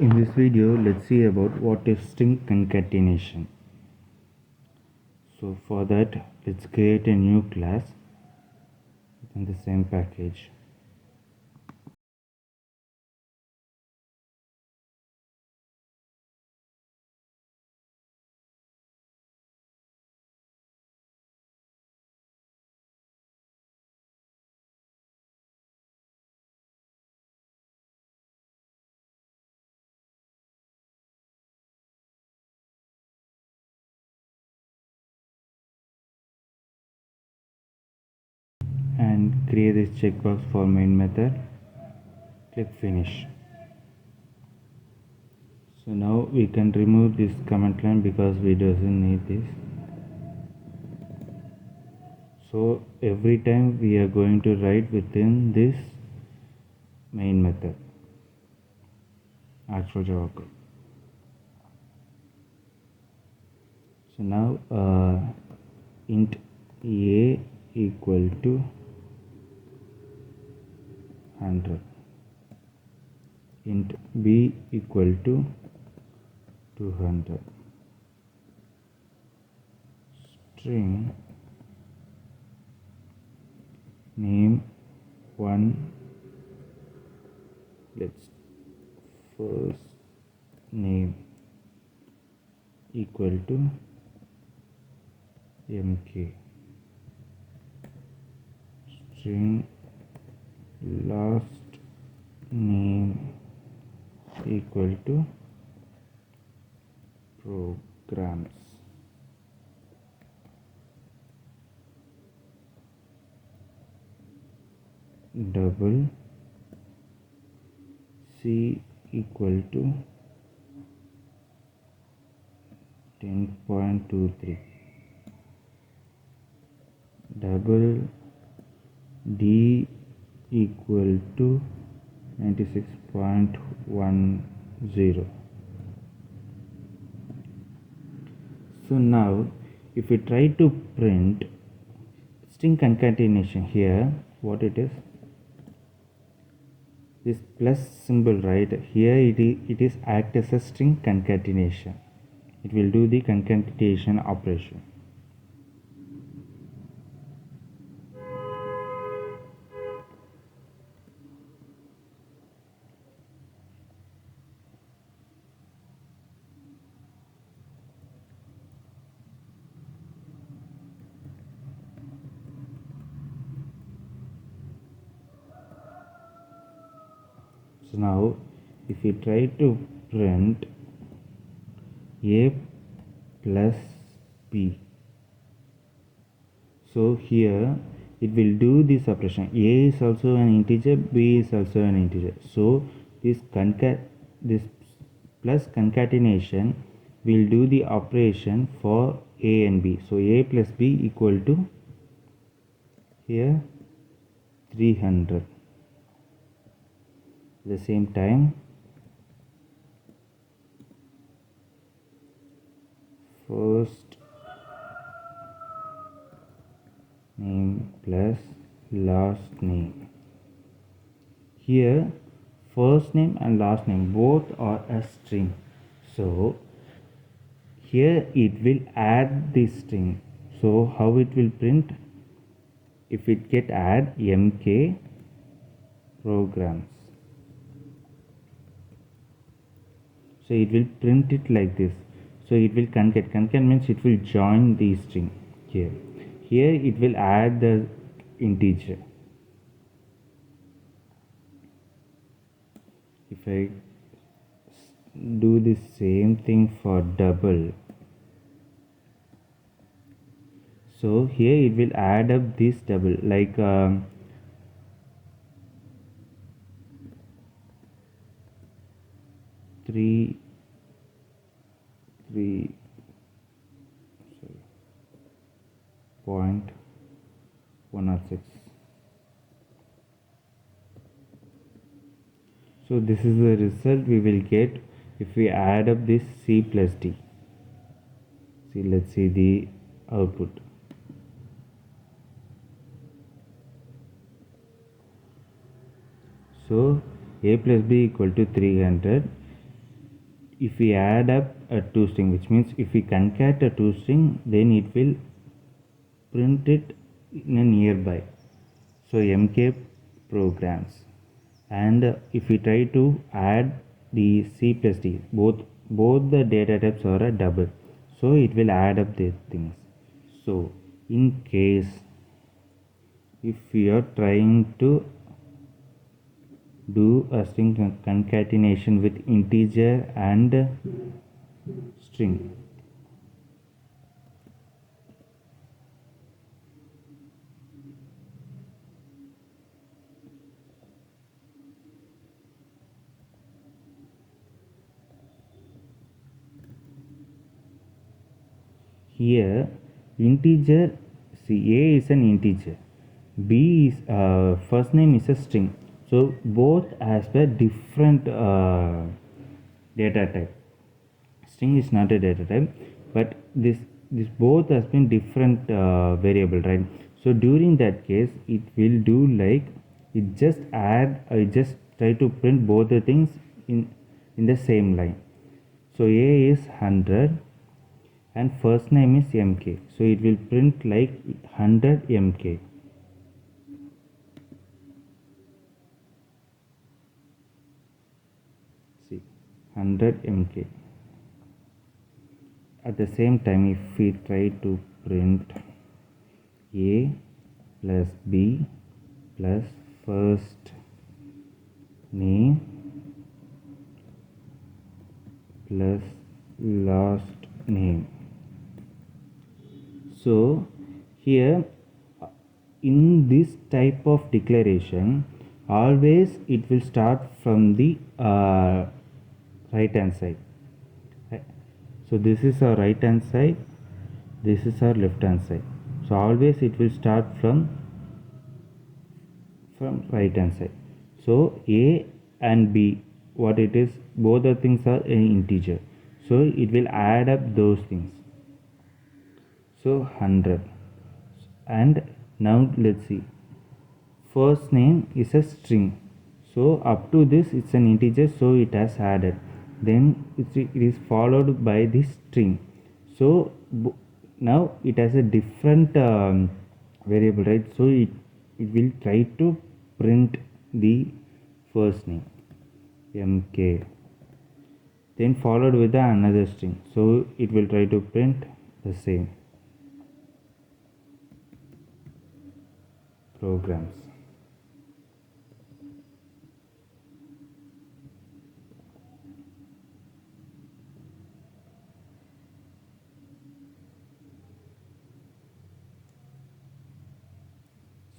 In this video, let's see about what is string concatenation. So for that, let's create a new class in the same package. And create this checkbox for main method. Click finish. So now we can remove this comment line because we doesn't need this. So every time we are going to write within this main method, actual Java code. So now int a equal to 100, int b equal to 200, string name 1, let's first name equal to MK, string last name equal to programs, double C equal to 10.23, double D equal to 96.10. So now if we try to print string concatenation here, what it is, this plus symbol right here, it is act as a string concatenation. It will do the concatenation operation. So now if we try to print a plus b, so here it will do this operation. A is also an integer, b is also an integer. So this plus concatenation will do the operation for a and b. So a plus b equal to here 300. At the same time, first name plus last name. Here first name and last name both are a string. So here it will add this string. So how it will print? If it get add MKprogramz. So it will print it like this. So it will concate. Concate means it will join the string here. Here it will add the integer. If I do the same thing for double, so here it will add up this double like 3.106. So this is the result we will get if we add up this C plus D. See, let's see the output. So a plus b equal to 300, if we add up a two string, which means if we concate a two string, then it will print it in a nearby. So MKprogramz. And if we try to add the C plus D, both the data types are a double, so it will add up the things. So in case if we are trying to do a string concatenation with integer and string, here integer, see, A is an integer, B is first name is a string, so both has a different data type. String is not a data type, but this both has been different variable, right? So during that case, it will do like it just try to print both the things in the same line. So A is 100 and first name is MK, so it will print like 100 MK. See, 100 MK. At the same time, if we try to print A plus B plus first name plus last name, so here in this type of declaration, always it will start from the right hand side. So this is our right hand side, this is our left hand side, so always it will start from right hand side. So A and B, what it is, both the things are an integer, so it will add up those things. So 100, and now let's see, first name is a string, so up to this it's an integer, so it has added, then it is followed by this string, so now it has a different variable, right? So it will try to print the first name MK, then followed with another string, so it will try to print the same programs.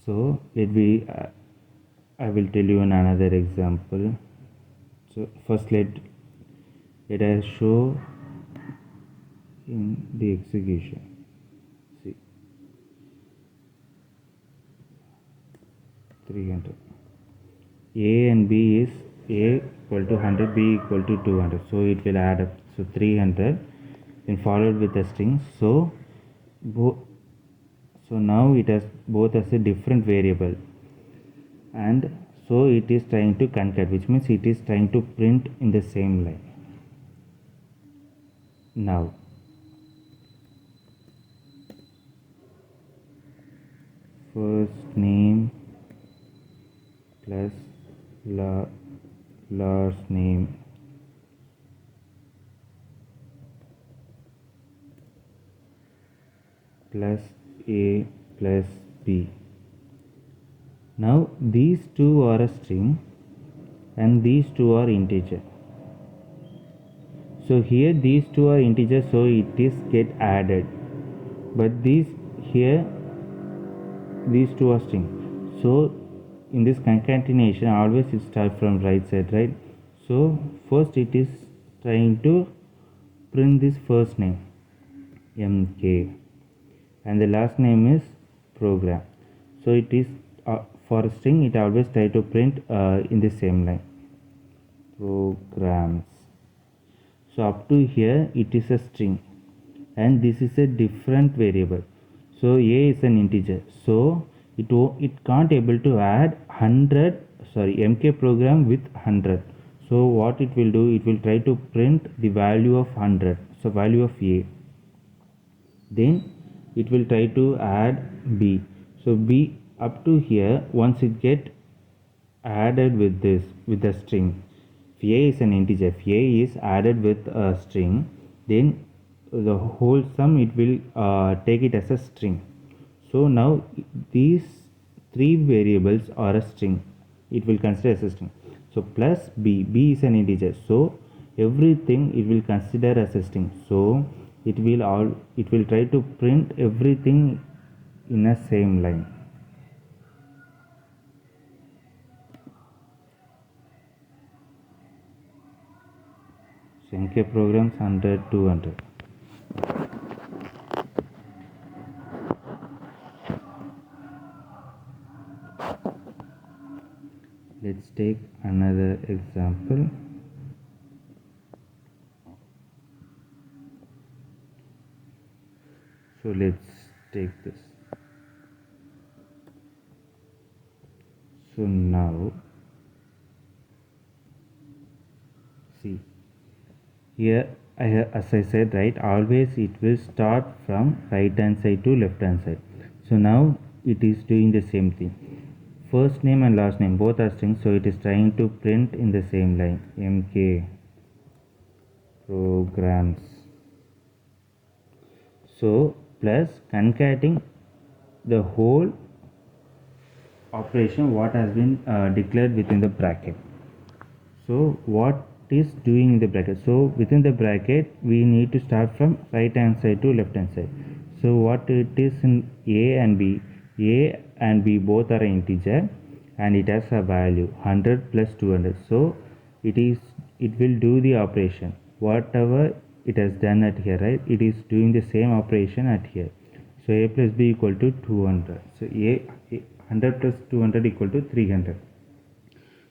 So I will tell you another example. So first let us show in the execution. See, 300. A and B is A equal to 100, B equal to 200. So it will add up. So 300, then followed with a string. So now it has both as a different variable, and so it is trying to concate, which means it is trying to print in the same line. Now first name plus last name plus A plus B. Now these two are a string and these two are integer. So here these two are integer, so it is get added, but these here these two are string. So in this concatenation, always it starts from right side, right? So first it is trying to print this first name MK, and the last name is program. So it is for a string, it always try to print in the same line, programs. So up to here it is a string and this is a different variable. So A is an integer, so it can't able to add MK program with 100. So what it will do, it will try to print the value of 100, so value of A. Then it will try to add B. So B up to here, once it get added with this, with the string, if A is an integer, if A is added with a string, then the whole sum it will take it as a string. So now these three variables are a string, it will consider as a string. So plus B is an integer, so everything it will consider as a string. So it will try to print everything in a same line. So MKprogramz 100, 200. Let's take another example. So let's take this. So now see here, as I said, right, always it will start from right hand side to left hand side. So now it is doing the same thing. First name and last name both are strings, so it is trying to print in the same line. MKprogramz. So plus concatenating the whole operation what has been declared within the bracket. So what is doing in the bracket? So within the bracket we need to start from right hand side to left hand side. So what it is in A and B both are integer and it has a value 100 plus 200. So it will do the operation whatever it has done at here, right? It is doing the same operation at here. So A plus B equal to 200. So A 100 plus 200 equal to 300.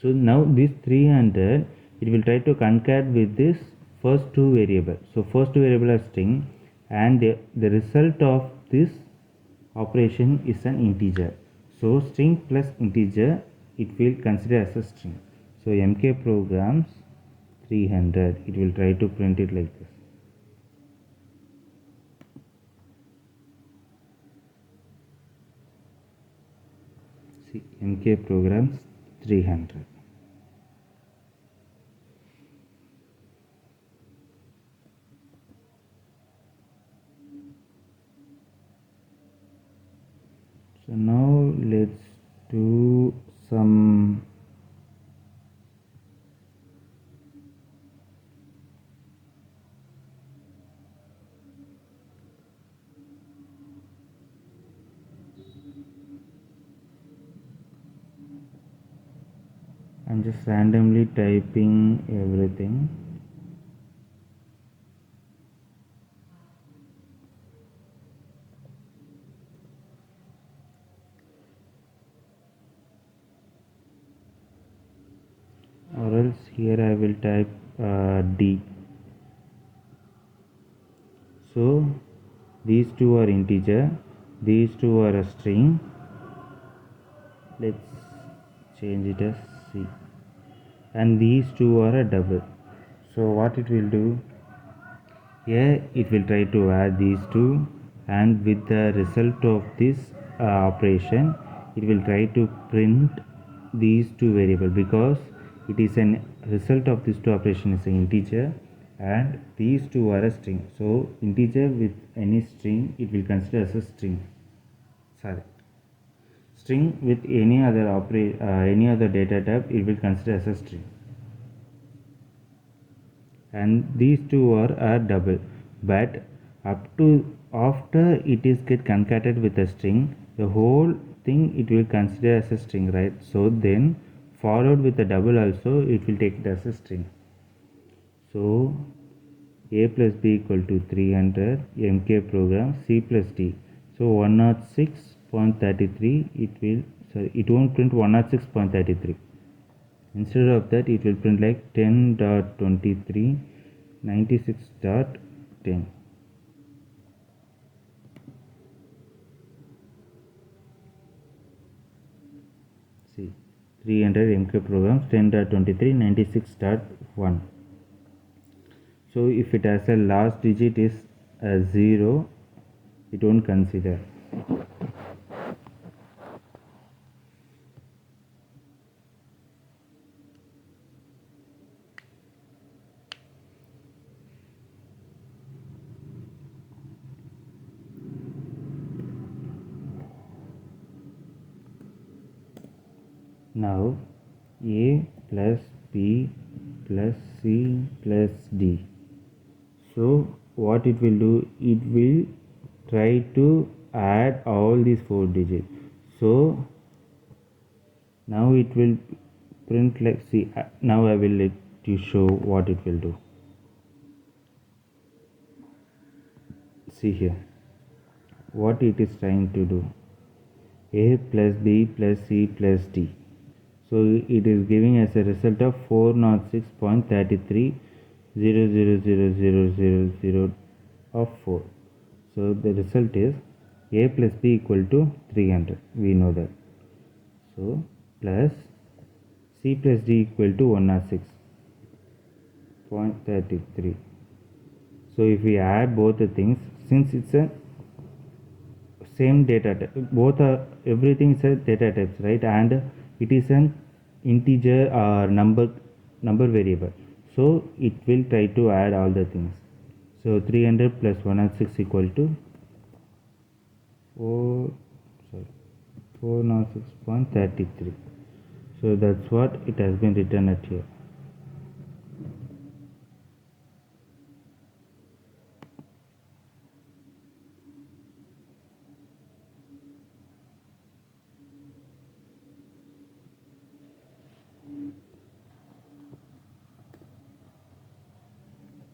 So now this 300 it will try to concat with this first two variable. So first two variable are string and the result of this operation is an integer. So string plus integer it will consider as a string. So MKprogramz 300 it will try to print it like this. See MKprogramz 300. So now let's do some I'm just randomly typing everything. Or else here I will type D. So these two are integer, these two are a string. Let's change it as C. And these two are a double. So what it will do, here it will try to add these two, and with the result of this operation it will try to print these two variables because it is an result of these two operation is an integer and these two are a string. So integer with any string it will consider as a string. String with any other data type it will consider as a string. And these two are double, but up to after it is get concatenated with a string, the whole thing it will consider as a string, right? So then followed with a double also it will take it as a string. So A plus B equal to 300, MKprogramz C plus D. So 106.33 it won't print 106.33. Instead of that it will print like 10.23 96.10. See, 300 MKprogramz 10.23 96.1. So if it has a last digit is a 0, it won't consider. Now A plus B plus C plus D. So what it will do, it will try to add all these 4 digits. So now it will print like, see, now I will let you show what it will do. See here what it is trying to do. A plus B plus C plus D. So it is giving as a result of 406.33000000 of 4. So the result is A plus B equal to 300. We know that. So plus C plus D equal to 106.33. So if we add both the things, since it's a same data type, both are, everything is a data types, right? And it is an integer or number variable, so it will try to add all the things. So 300 plus 106 equal to 406.33. so that's what it has been written at here.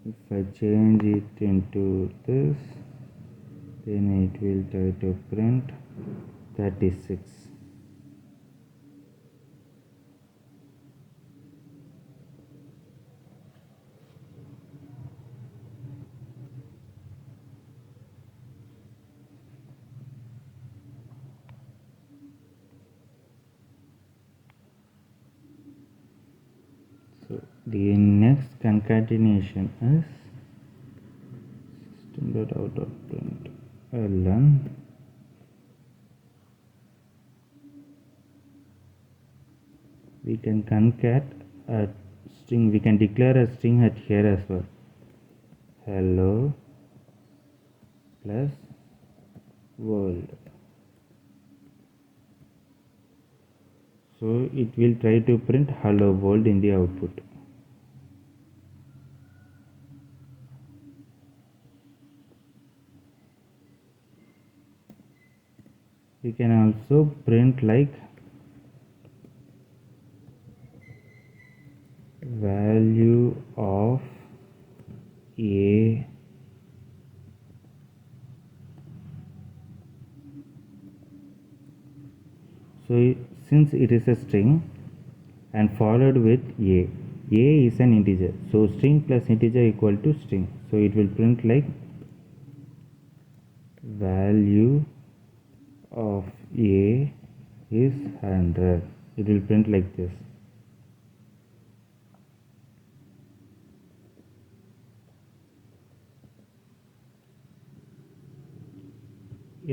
If I change it into this, then it will try to print 36. So the next concatenation is system.out.print ln we can concat a string, we can declare a string at here as well. Hello plus world. So it will try to print hello world in the output. We can also print like value of A so since it is a string and followed with A is an integer, so string plus integer equal to string, so it will print like value of A is 100. It will print like this.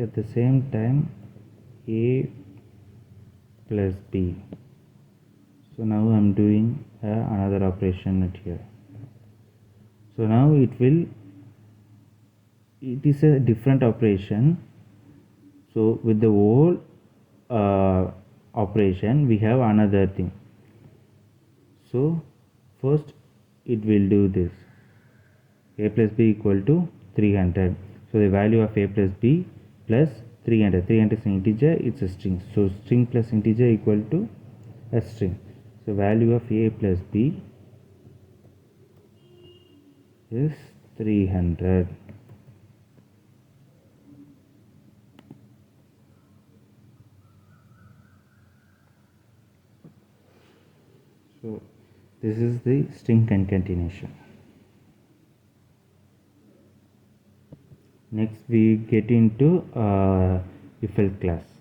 At the same time A plus B. So now I am doing another operation at here. So now it is a different operation. So with the whole operation we have another thing. So first it will do this, A plus B equal to 300. So the value of A plus B plus 300 is an integer, it's a string, so string plus integer equal to a string. So value of A plus B is 300. So this is the string concatenation. Next we get into if else class.